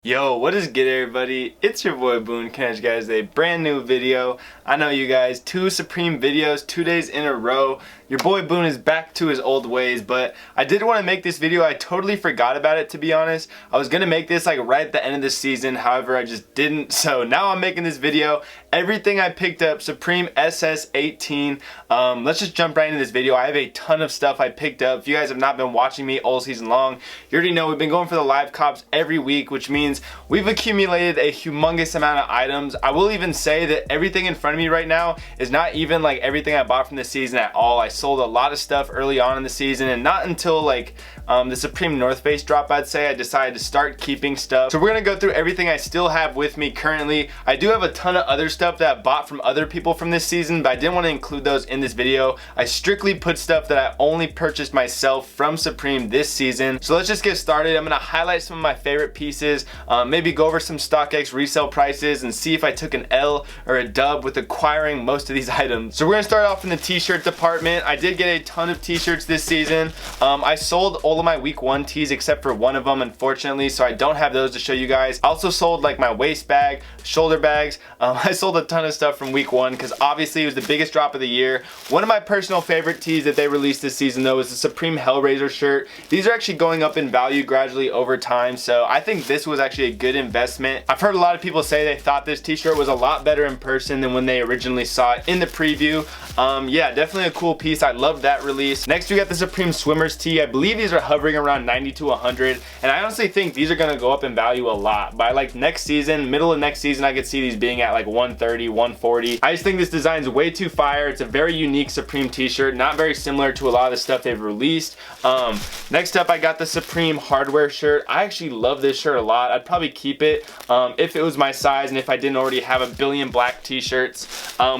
Yo, what is good, everybody? It's your boy Boone coming at you guys with a brand new video. I know you guys, 2 Supreme videos, 2 days in a row. Your boy Boone is back to his old ways, but I did want to make this video. I totally forgot about it, to be honest. I was gonna make this like right at the end of the season, however I just didn't. So now I'm making this video. Everything I picked up, Supreme SS18. Let's just jump right into this video. I have a ton of stuff I picked up. If you guys have not been watching me all season long, you already know we've been going for the live cops every week, which means we've accumulated a humongous amount of items. I will even say that everything in front of me right now is not even like everything I bought from the season at all. I sold a lot of stuff early on in the season, and not until like the Supreme North Face drop, I'd say, I decided to start keeping stuff. So we're gonna go through everything I still have with me currently. I do have a ton of other stuff that I bought from other people from this season, but I didn't want to include those in this video. I strictly put stuff that I only purchased myself from Supreme this season. So let's just get started. I'm gonna highlight some of my favorite pieces, maybe go over some StockX resale prices and see if I took an L or a dub with acquiring most of these items. So we're gonna start off in the t-shirt department. I did get a ton of t-shirts this season. I sold all of my week 1 tees except for one of them, unfortunately, so I don't have those to show you guys. I also sold like my waist bag, shoulder bags. I sold a ton of stuff from week 1 because obviously it was the biggest drop of the year. One of my personal favorite tees that they released this season though is the Supreme Hellraiser shirt. These are actually going up in value gradually over time, so I think this was actually a good investment. I've heard a lot of people say they thought this t-shirt was a lot better in person than when they originally saw it in the preview. Yeah, definitely a cool piece. I love that release. Next we got the Supreme Swimmers tee. I believe these are hovering around 90 to 100, and I honestly think these are gonna go up in value a lot. By like next season, middle of next season, I could see these being at like 130, 140. I just think this design is way too fire. It's a very unique Supreme t-shirt, not very similar to a lot of the stuff they've released. Next up I got the Supreme Hardware shirt. I actually love this shirt a lot. I'd probably keep it if it was my size and if I didn't already have a billion black t-shirts.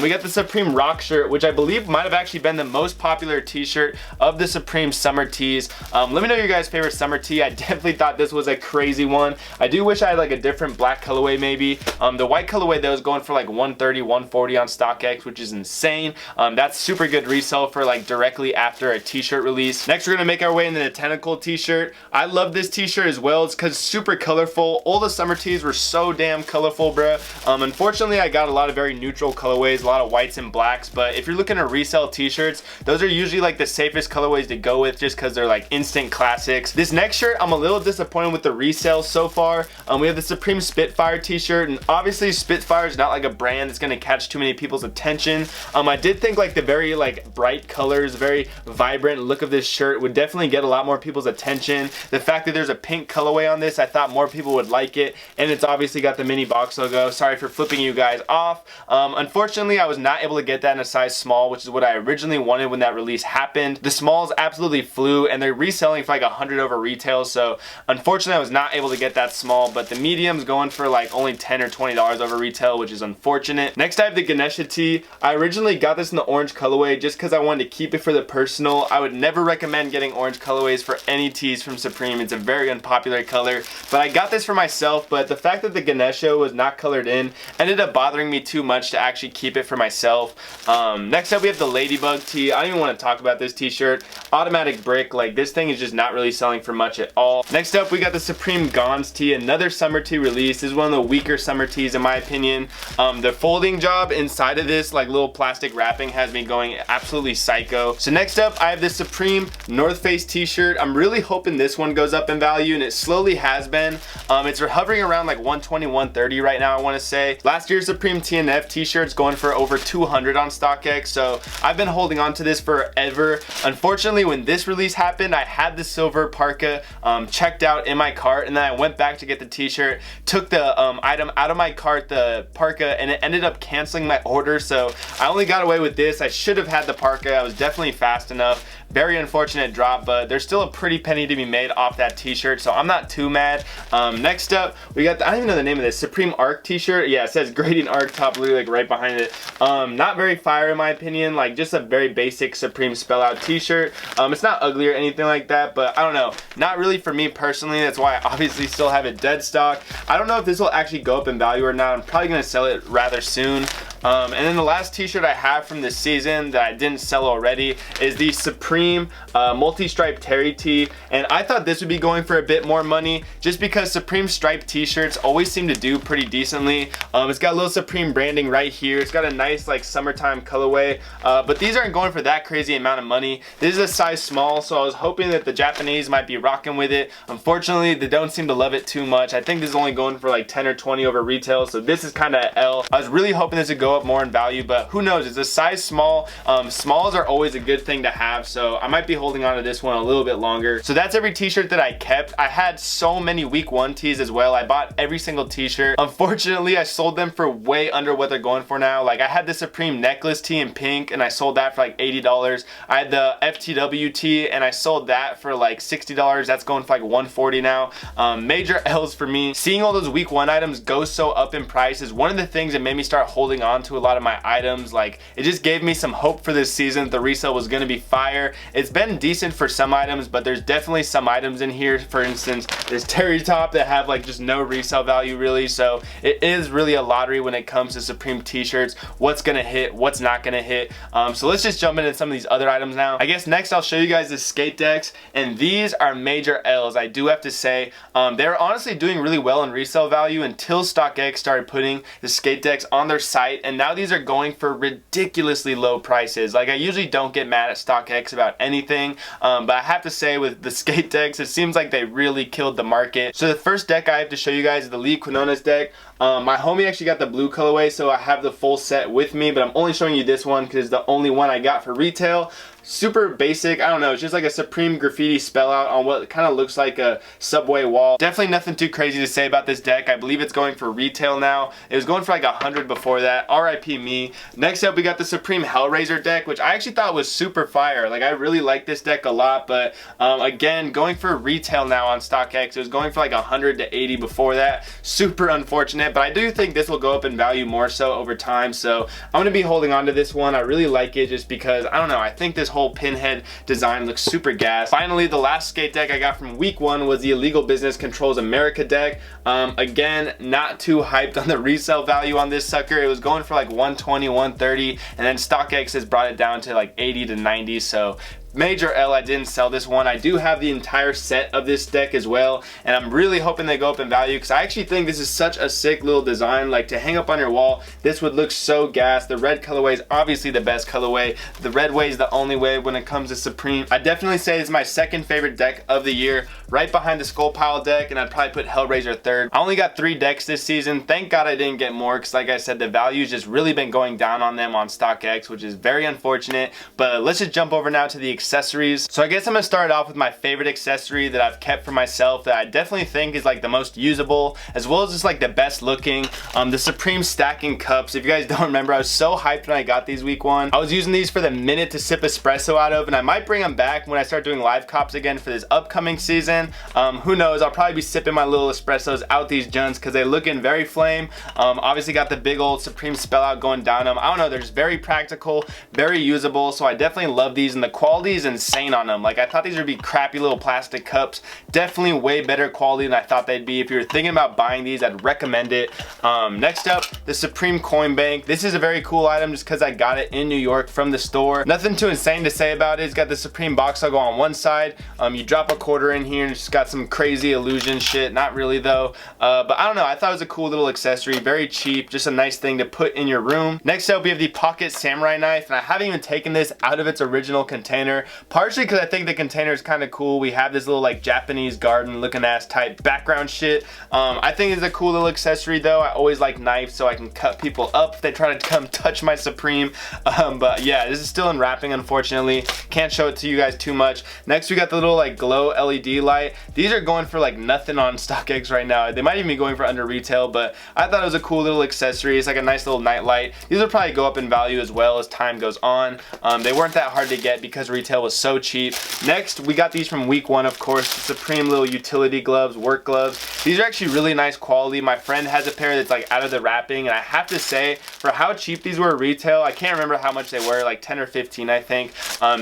We got the Supreme Rock shirt, which I believe might have actually been the most popular t-shirt of the Supreme summer tees. Let me know your guys' favorite summer tee. I definitely thought this was a crazy one. I do wish I had like a different black colorway maybe. The white colorway though is going for like 130, 140 on StockX, which is insane. That's super good resale for like directly after a t-shirt release. Next we're gonna make our way into the Tentacle t-shirt. I love this t-shirt as well. It's because it's super colorful. All the summer tees were so damn colorful, bruh. Unfortunately I got a lot of very neutral colorways, a lot of whites and blacks, but if you're looking to resell t-shirts, those are usually like the safest colorways to go with just because they're like instant classics. This next shirt, I'm a little disappointed with the resale so far. We have the Supreme Spitfire t-shirt, and obviously Spitfire is not like a brand that's gonna catch too many people's attention. I did think like the very like bright colors, very vibrant look of this shirt would definitely get a lot more people's attention. The fact that there's a pink colorway on this, I thought more people would like it, and it's obviously got the mini box logo. Sorry for flipping you guys off. Unfortunately I was not able to get that in a size small, which is what I originally wanted when that release happened. The smalls absolutely flew, and they're reselling for like 100 over retail, so unfortunately I was not able to get that small, but the medium's going for like only $10 or $20 over retail, which is unfortunate. Next I have the Ganesha tee. I originally got this in the orange colorway just because I wanted to keep it for the personal. I would never recommend getting orange colorways for any tees from Supreme. It's a very unpopular color, but I got this for myself, but the fact that the Ganesha was not colored in ended up bothering me too much to actually keep it for myself. Next up we have the Ladybug tee. I don't even want to talk about this t-shirt. Automatic brick, like this thing is just not really selling for much at all. Next up we got the Supreme Gons tee, another summer tee release. This is one of the weaker summer tees in my opinion. The folding job inside of this like little plastic wrapping has me going absolutely psycho. So next up I have the Supreme North Face t-shirt. I'm really hoping this one goes up in value, and it slowly has been. It's hovering around like 120, 130 right now, I want to say. Last year's Supreme TNF t-shirt's going for over 200 on StockX, so I've been holding on to this forever. Unfortunately when this release happened, I had the silver parka checked out in my cart, and then I went back to get the t-shirt, took the item out of my cart, the parka, and it ended up canceling my order, so I only got away with this. I should have had the parka. I was definitely fast enough. Very unfortunate drop, but there's still a pretty penny to be made off that t-shirt, so I'm not too mad. Next up we got the, I don't even know the name of this, Supreme Arc t-shirt. Yeah, it says Gradient Arc top literally like right behind it. Not very fire in my opinion, like just a very basic Supreme spell out t-shirt. It's not ugly or anything like that, but I don't know, not really for me personally. That's why I obviously still have it dead stock. I don't know if this will actually go up in value or not. I'm probably gonna sell it rather soon. And then the last t-shirt I have from this season that I didn't sell already is the Supreme multi-stripe terry tee, and I thought this would be going for a bit more money just because Supreme striped t-shirts always seem to do pretty decently. It's got a little Supreme branding right here. It's got a nice like summertime colorway, but these aren't going for that crazy amount of money. This is a size small, so I was hoping that the Japanese might be rocking with it. Unfortunately, they don't seem to love it too much. I think this is only going for like 10 or 20 over retail, so this is kind of an L. I was really hoping this would go up more in value, but who knows? It's a size small. Smalls are always a good thing to have, so I might be holding on to this one a little bit longer. So that's every t-shirt that I kept. I had so many week 1 tees as well. I bought every single t-shirt. Unfortunately, I sold them for way under what they're going for now. Like I had the Supreme necklace tee in pink and I sold that for like $80. I had the FTW tee and I sold that for like $60. That's going for like $140 now. Major L's for me. Seeing all those week 1 items go so up in price is one of the things that made me start holding on to a lot of my items. Like it just gave me some hope for this season. The resale was going to be fire. It's been decent for some items, but there's definitely some items in here, for instance this terry top, that have like just no resale value really. So it is really a lottery when it comes to Supreme t-shirts, what's gonna hit, what's not gonna hit. So let's just jump into some of these other items now. I guess next I'll show you guys the skate decks, and these are major L's, I do have to say. They're honestly doing really well in resale value until StockX started putting the skate decks on their site, and now these are going for ridiculously low prices. Like I usually don't get mad at StockX about anything, but I have to say with the skate decks, it seems like they really killed the market. So the first deck I have to show you guys is the Lee Quinones deck. My homie actually got the blue colorway, so I have the full set with me, but I'm only showing you this one because it's the only one I got for retail. Super basic, I don't know, it's just like a Supreme graffiti spell out on what kind of looks like a subway wall. Definitely nothing too crazy to say about this deck. I believe it's going for retail now. It was going for like 100 before that. RIP me. Next up we got the Supreme Hellraiser deck, which I actually thought was super fire. Like I really like this deck a lot, but again, going for retail now on StockX. It was going for like 100 to 80 before that. Super unfortunate, but I do think this will go up in value more so over time, so I'm going to be holding on to this one. I really like it just because, I don't know, I think this whole pinhead design looks super gas. Finally, the last skate deck I got from week 1 was the Illegal Business Controls America deck. Again, not too hyped on the resale value on this sucker. It was going for like 120, 130, and then StockX has brought it down to like 80 to 90, so major L, I didn't sell this one. I do have the entire set of this deck as well, and I'm really hoping they go up in value because I actually think this is such a sick little design. Like to hang up on your wall, this would look so gas. The red colorway is obviously the best colorway. The red way is the only way when it comes to Supreme. I definitely say it's my second favorite deck of the year, right behind the Skull Pile deck, and I'd probably put Hellraiser third. I only got 3 decks this season. Thank God I didn't get more because like I said, the value's just really been going down on them on StockX, which is very unfortunate. But let's just jump over now to the accessories. So I guess I'm gonna start off with my favorite accessory that I've kept for myself that I definitely think is like the most usable as well as just like the best looking. The Supreme stacking cups. If you guys don't remember, I was so hyped when I got these week 1. I was using these for the minute to sip espresso out of, and I might bring them back when I start doing live cops again for this upcoming season. Who knows, I'll probably be sipping my little espressos out these junts because they're looking very flame. Obviously got the big old Supreme spell out going down them. I don't know, they're just very practical, very usable, so I definitely love these, and the quality is insane on them. Like I thought these would be crappy little plastic cups. Definitely way better quality than I thought they'd be. If you're thinking about buying these, I'd recommend it. Next up, the Supreme Coin Bank. This is a very cool item just because I got it in New York from the store. Nothing too insane to say about it. It's got the Supreme box logo on one side. You drop a quarter in here and it's just got some crazy illusion shit. Not really though. But I don't know, I thought it was a cool little accessory. Very cheap, just a nice thing to put in your room. Next up, we have the Pocket Samurai Knife, and I haven't even taken this out of its original container. Partially because I think the container is kind of cool. We have this little like Japanese garden looking ass type background shit. I think it's a cool little accessory though. I always like knives so I can cut people up if they try to come touch my Supreme. But yeah, this is still in wrapping unfortunately. Can't show it to you guys too much. Next we got the little like glow LED light. These are going for like nothing on StockX right now. They might even be going for under retail, but I thought it was a cool little accessory. It's like a nice little night light. These will probably go up in value as well as time goes on. They weren't that hard to get because retail retail was so cheap. Next, we got these from week 1, of course, the Supreme little utility gloves, work gloves. These are actually really nice quality. My friend has a pair that's like out of the wrapping, and I have to say, for how cheap these were retail, I can't remember how much they were, like 10 or 15, I think.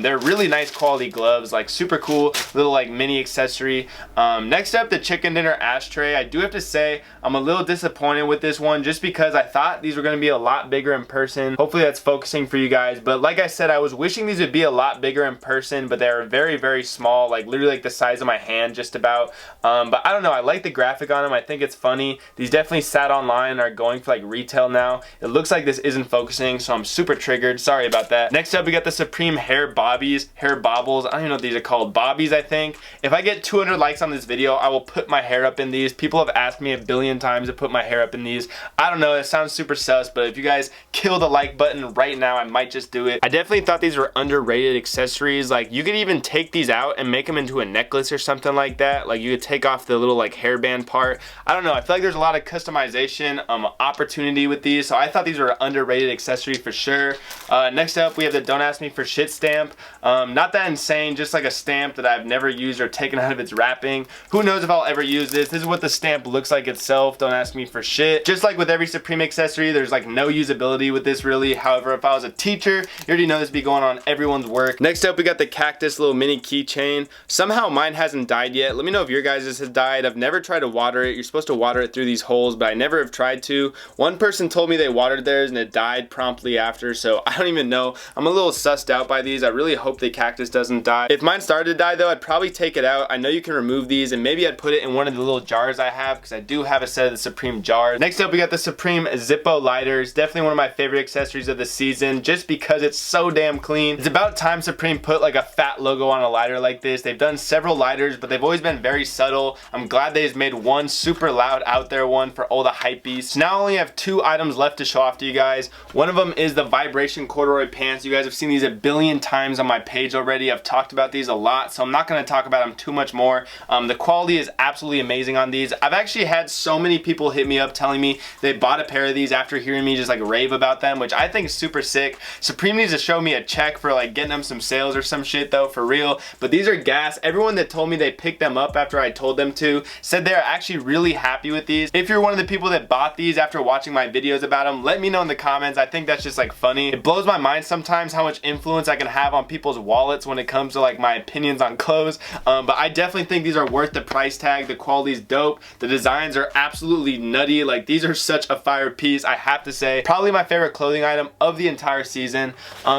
They're really nice quality gloves, like super cool little like mini accessory. Next up, the chicken dinner ashtray. I do have to say, I'm a little disappointed with this one just because I thought these were going to be a lot bigger in person. Hopefully that's focusing for you guys, but like I said, I was wishing these would be a lot bigger in person, but they're very, very small, like literally like the size of my hand just about. But I don't know, I like the graphic on them. I think it's funny. These definitely sat online and are going for like retail now. It looks like this isn't focusing, so I'm super triggered. Sorry about that. Next up, we got the Supreme hair bobbies, hair bobbles. I don't even know what these are called. Bobbies, I think. If I get 200 likes on this video, I will put my hair up in these. People have asked me a billion times to put my hair up in these. I don't know, it sounds super sus, but if you guys kill the like button right now, I might just do it. I definitely thought these were underrated accessories. Like, you could even take these out and make them into a necklace or something like that. Like, you could take off the little like hairband part. I don't know, I feel like there's a lot of customization opportunity with these, so I thought these were an underrated accessory for sure. Next up, we have the Don't Ask Me for Shit stamp. Not that insane, just like a stamp that I've never used or taken out of its wrapping. Who knows if I'll ever use this. This is what the stamp looks like itself. Don't ask me for shit. Just like with every Supreme accessory, there's like no usability with this really. However, if I was a teacher, you already know this would be going on everyone's work. Next up, we got the cactus little mini keychain. Somehow mine hasn't died yet. Let me know if your guys' has died. I've never tried to water it. You're supposed to water it through these holes, but I never have tried to. One person told me they watered theirs and it died promptly after, so I don't even know. I'm a little sussed out by these. I really hope the cactus doesn't die. If mine started to die though, I'd probably take it out. I know you can remove these, and maybe I'd put it in one of the little jars I have, because I do have a set of the Supreme jars. Next up, we got the Supreme Zippo lighters. Definitely one of my favorite accessories of the season, just because it's so damn clean. It's about time Supreme put like a fat logo on a lighter like this. They've done several lighters, but they've always been very subtle. I'm glad they just made one super loud out there one for all the hype beasts. So now I only have 2 items left to show off to you guys. One of them is the vibration corduroy pants. You guys have seen these a billion times on my page already. I've talked about these a lot, so I'm not going to talk about them too much more. The quality is absolutely amazing on these. I've actually had so many people hit me up telling me they bought a pair of these after hearing me just like rave about them, which I think is super sick. Supreme needs to show me a check for like getting them some sales or some shit though, for real. But these are gas. Everyone that told me they picked them up after I told them to said they're actually really happy with these. If you're one of the people that bought these after watching my videos about them, let me know in the comments. I think that's just like funny. It blows my mind sometimes how much influence I can have on people's wallets when it comes to like my opinions on clothes. But I definitely think these are worth the price tag. The quality's dope. The designs are absolutely nutty. Like, these are such a fire piece, I have to say. Probably my favorite clothing item of the entire season.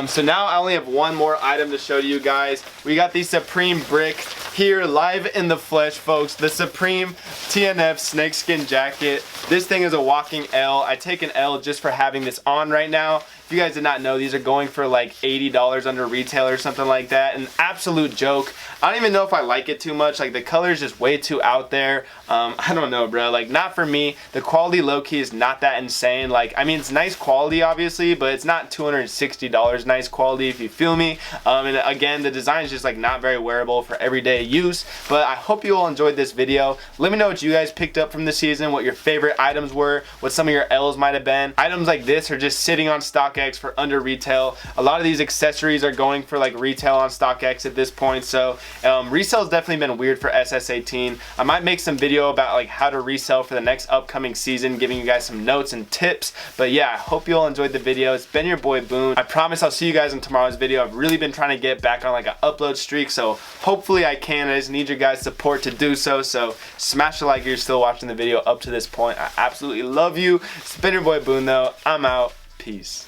So now I only have one more item to show to you guys. We got the Supreme brick here live in the flesh, folks. The Supreme TNF snakeskin jacket. This thing is a walking L. I take an L just for having this on right now. If you guys did not know, these are going for like $80 under retail or something like that. An absolute joke. I don't even know if I like it too much. Like, the color is just way too out there. I don't know, bro. Like, not for me. The quality low-key is not that insane. Like, I mean, it's nice quality, obviously, but it's not $260 nice quality, if you feel me. And again, the design is just like not very wearable for everyday use. But I hope you all enjoyed this video. Let me know what you guys picked up from the season, what your favorite items were, what some of your L's might have been. Items like this are just sitting on StockX for under retail. A lot of these accessories are going for like retail on StockX at this point, so resell's definitely been weird for SS18. I might make some video about like how to resell for the next upcoming season, giving you guys some notes and tips. But yeah, I hope you all enjoyed the video. It's been your boy Boone. I promise I'll see you guys in tomorrow's video. I've really been trying to get back on like an upload streak, so hopefully I can. I just need your guys' support to do so. So smash the like if you're still watching the video up to this point. I absolutely love you. It's been your boy Boone though. I'm out. Peace.